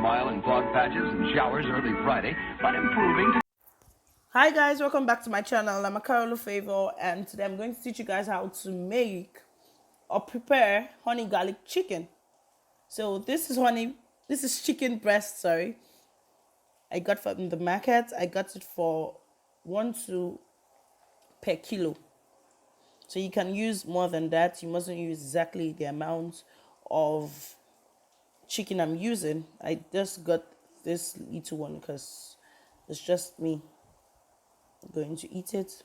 mile in fog patches and showers early Friday, but improving. Hi guys, welcome back to my channel. I'm Carol Favor, and today I'm going to teach you guys how to make or prepare honey garlic chicken. So this is chicken breast, sorry. I got from the market. I got it for 1 2 per kilo. So you can use more than that. You mustn't use exactly the amount of chicken I'm using. I just got this little one because it's just me going to eat it.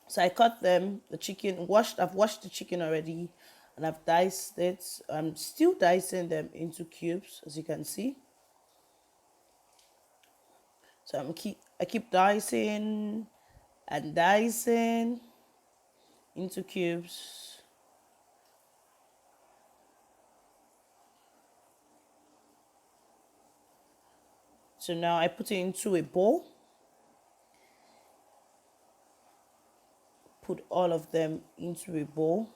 So I cut them, the chicken, I've washed the chicken already, and I've diced it. I'm still dicing them into cubes, as you can see. So I keep dicing and dicing into cubes. So now I put it into a bowl. Put all of them into a bowl.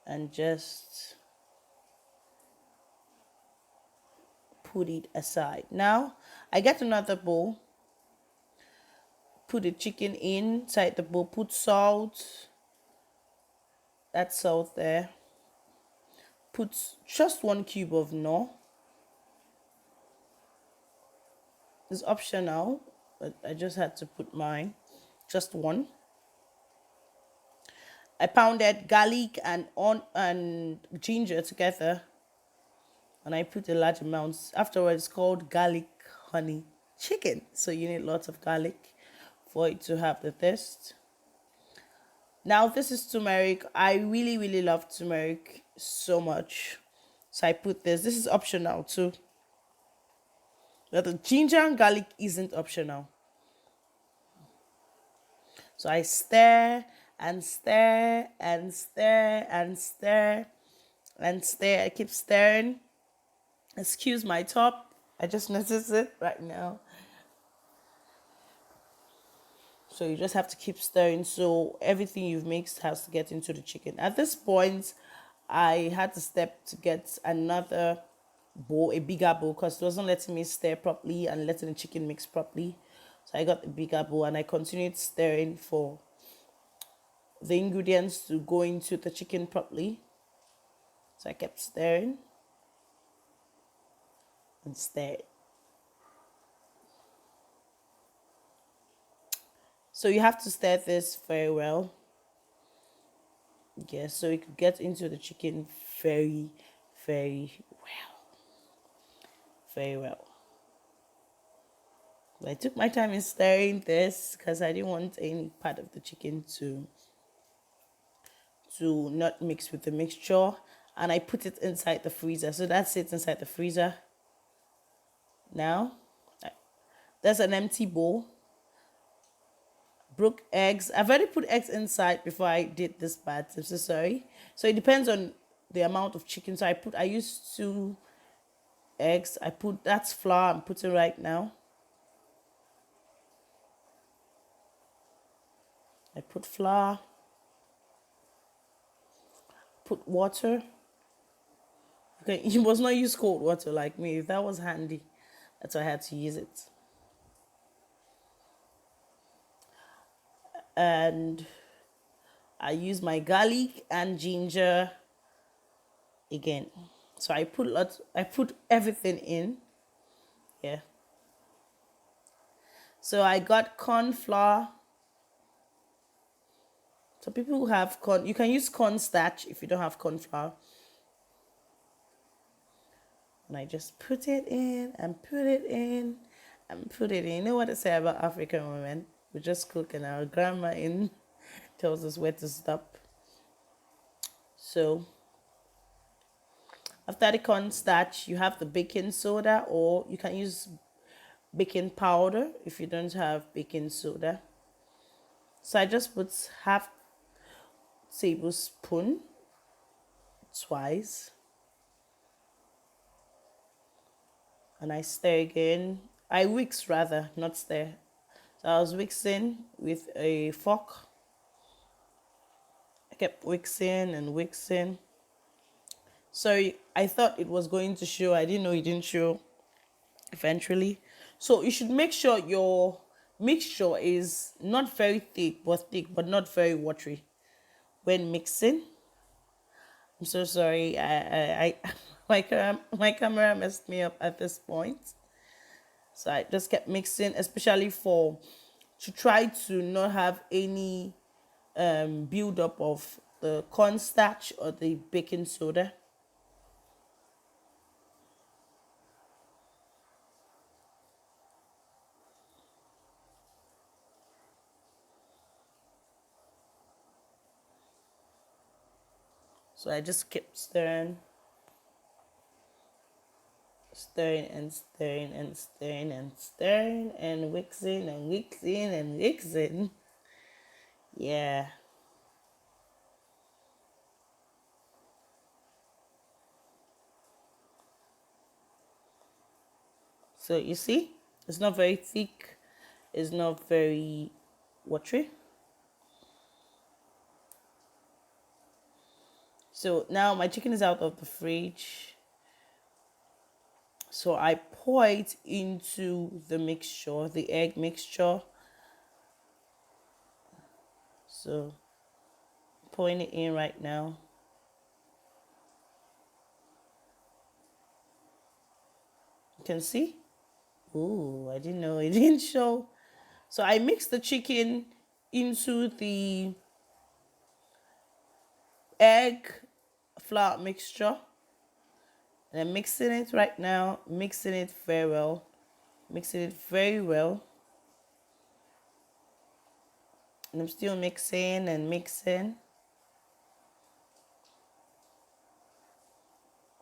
And just put it aside. Now I get another bowl. Put the chicken inside the bowl. Put salt. That's salt there. Put just 1 cube of knorr. It's optional, but I just had to put mine. Just one. I pounded garlic and ginger together, and I put a large amount. Afterwards, it's called garlic honey chicken. So you need lots of garlic for it to have the taste. Now this is turmeric. I really love turmeric so much. So I put this. This is optional too. But the ginger and garlic isn't optional. So I stir and stir and stir and stir and stir. I keep stirring. Excuse my top. I just noticed it right now. So you just have to keep stirring so everything you've mixed has to get into the chicken. At this point, I had to step to get another bowl, a bigger bowl, because it wasn't letting me stir properly and letting the chicken mix properly. So I got the bigger bowl and I continued stirring for the ingredients to go into the chicken properly. So I kept stirring and stirred. So you have to stir this very well. Yes, so it could get into the chicken very well. Very well. I took my time in stirring this because I didn't want any part of the chicken to not mix with the mixture. And I put it inside the freezer. So that's it inside the freezer. Now, there's an empty bowl. Broke eggs. I've already put eggs inside before I did this part. I'm so sorry. So it depends on the amount of chicken. So I used 2 eggs. That's flour I'm putting right now. I put flour. Put water. Okay, you must not use cold water like me. If that was handy, that's why I had to use it. And I use my garlic and ginger again. So I put everything in. Yeah. So I got corn flour. So people who have corn, you can use corn starch if you don't have corn flour. And I just put it in and put it in and put it in. You know what I say about African women? We just cook and our grandma tells us where to stop. So after the cornstarch, you have the baking soda, or you can use baking powder if you don't have baking soda. So I just put half tablespoon twice. And I stir again I whisk rather, not stir. So I was whixing with a fork. I kept whixing and whixing. Sorry, I thought it was going to show. I didn't know it didn't show eventually. So you should make sure your mixture is not very thick, but not very watery when mixing. I'm so sorry. I my camera messed me up at this point. So I just kept mixing, especially to try to not have any build up of the cornstarch or the baking soda. So I just kept stirring and stirring and stirring and stirring and mixing and mixing and mixing. Yeah. So you see, it's not very thick, it's not very watery. So now my chicken is out of the fridge. So I pour it into the mixture, the egg mixture. So pouring it in right now. You can see. Ooh, I didn't know it didn't show. So I mixed the chicken into the egg flour mixture. And I'm mixing it right now, mixing it very well, mixing it very well. And I'm still mixing and mixing.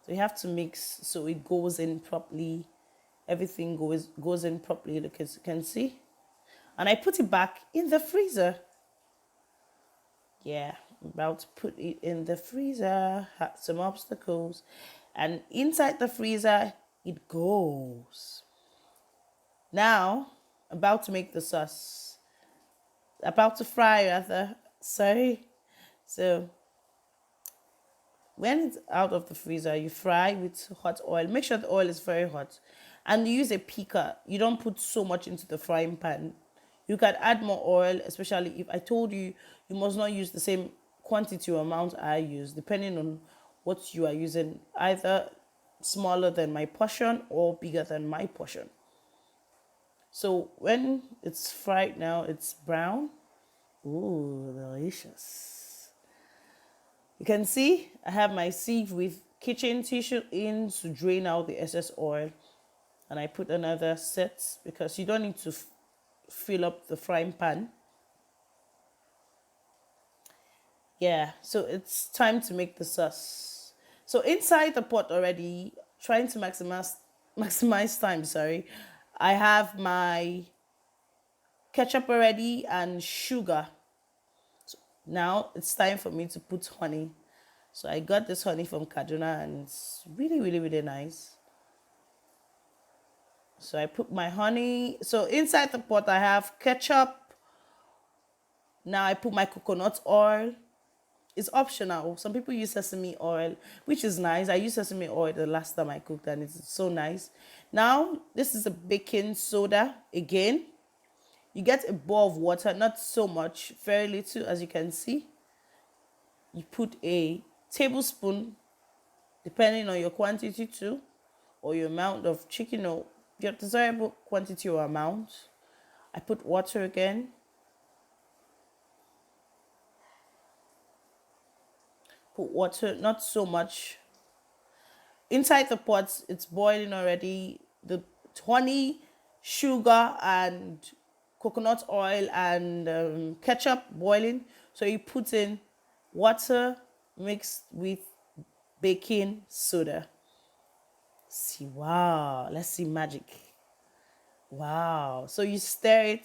So you have to mix so it goes in properly. Everything goes in properly, look, as you can see. And I put it back in the freezer. Yeah, I'm about to put it in the freezer. Had some obstacles. And inside the freezer, it goes. Now, about to make the sauce. About to fry, rather. Sorry. So, when it's out of the freezer, you fry with hot oil. Make sure the oil is very hot. And you use a picker. You don't put so much into the frying pan. You can add more oil, especially if I told you you must not use the same quantity or amount I use, depending on what you are using, either smaller than my portion or bigger than my portion. So when it's fried now, it's brown. Ooh, delicious. You can see I have my sieve with kitchen tissue in to drain out the excess oil. And I put another set because you don't need to fill up the frying pan. Yeah, so it's time to make the sauce. So inside the pot already, trying to maximize time, sorry. I have my ketchup already and sugar. So now it's time for me to put honey. So I got this honey from Kaduna and it's really, really, really nice. So I put my honey. So inside the pot I have ketchup. Now I put my coconut oil. It's optional. Some people use sesame oil, which is nice. I used sesame oil the last time I cooked and it's so nice. Now, this is a baking soda again. You get a bowl of water, not so much, very little as you can see. You put a tablespoon, depending on your quantity too, or your amount of chicken or your desirable quantity or amount. I put water again. Put water, not so much. Inside the pot, it's boiling already. The honey, sugar, and coconut oil and ketchup boiling. So you put in water mixed with baking soda. See, wow, let's see magic. Wow. So you stir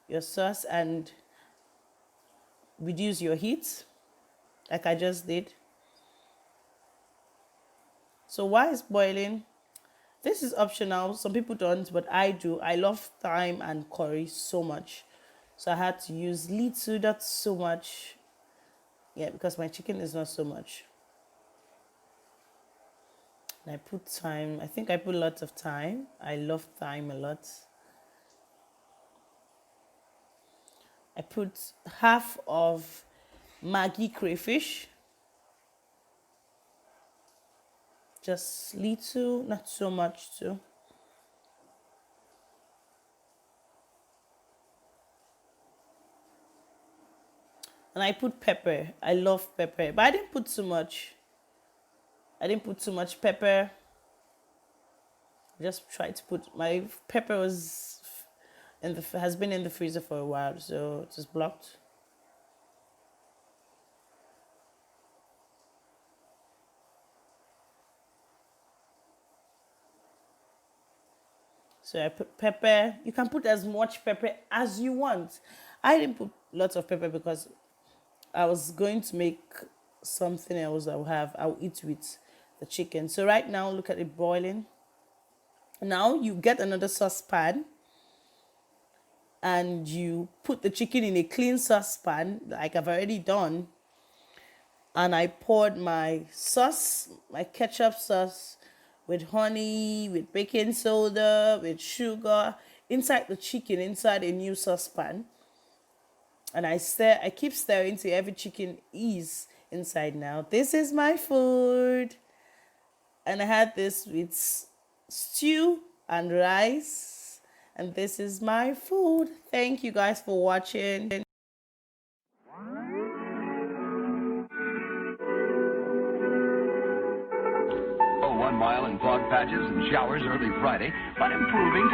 your sauce and reduce your heat, like I just did. So while it's boiling, This is optional. Some people don't, but I do. I love thyme and curry so much. So I had to use little, not so much. Yeah, because my chicken is not so much. And I put thyme. I think I put lots of thyme. I love thyme a lot. I put half of Maggi crayfish. Just little, not so much too. And I put pepper. I love pepper, but I didn't put too much. I didn't put too much pepper. I just tried to put my pepper was has been in the freezer for a while, so it was blocked. So I put pepper. You can put as much pepper as you want. I didn't put lots of pepper because I was going to make something else I'll eat with the chicken. So right now, look at it boiling. Now you get another saucepan and you put the chicken in a clean saucepan like I've already done. And I poured my sauce, my ketchup sauce with honey, with baking soda, with sugar inside the chicken, inside a new saucepan. And I keep stirring till every chicken is inside now. This is my food. And I had this with stew and rice. And this is my food. Thank you guys for watching. Oh, 1 mile in fog patches and showers early Friday, but improving.